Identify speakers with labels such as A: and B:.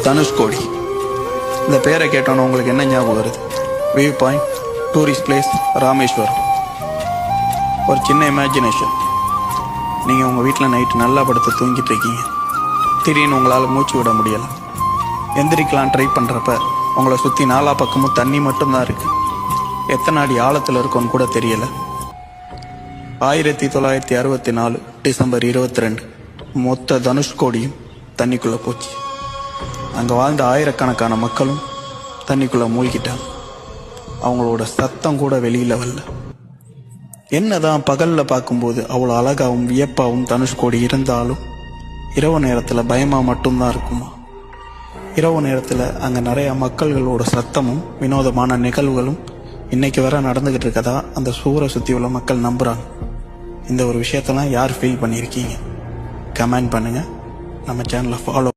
A: தனுஷ்கோடி. இந்த பேரை கேட்டோன்னு உங்களுக்கு என்ன ஞாபகம் வருது? View point, tourist place, Rameswaram. ஒரு சின்ன இமேஜினேஷன். நீங்கள் உங்கள் வீட்டில் நைட்டு நல்லா படுத்து தூங்கிட்டு இருக்கீங்க. திடீர்னு உங்களால் மூச்சு விட முடியலை. எந்திரிக்கலாம் ட்ரை பண்ணுறப்ப உங்களை சுற்றி நாலா பக்கமும் தண்ணி மட்டும்தான் இருக்குது. எத்தனை அடி ஆழத்தில் இருக்குன்னு கூட தெரியலை. 1964 டிசம்பர் 22 மொத்த தனுஷ்கோடியும் தண்ணிக்குள்ளே போச்சு. அங்கே வாழ்ந்த ஆயிரக்கணக்கான மக்களும் தண்ணிக்குள்ளே மூழ்கிட்டாங்க. அவங்களோட சத்தம் கூட வெளியில் வரல. என்னதான் பகலில் பார்க்கும்போது அவ்வளோ அழகாகவும் வியப்பாகவும் தனுஷ்கோடி இருந்தாலும் இரவு நேரத்தில் பயமாக மட்டும்தான் இருக்குமா? இரவு நேரத்தில் அங்கே நிறையா மக்கள்களோட சத்தமும் வினோதமான நிகழ்வுகளும் இன்னைக்கு வர நடந்துக்கிட்டு இருக்கதா அந்த சூரை சுற்றி உள்ள மக்கள் நம்புகிறாங்க. இந்த ஒரு விஷயத்தெல்லாம் யார் ஃபீல் பண்ணியிருக்கீங்க? கமெண்ட் பண்ணுங்கள். நம்ம சேனலை ஃபாலோ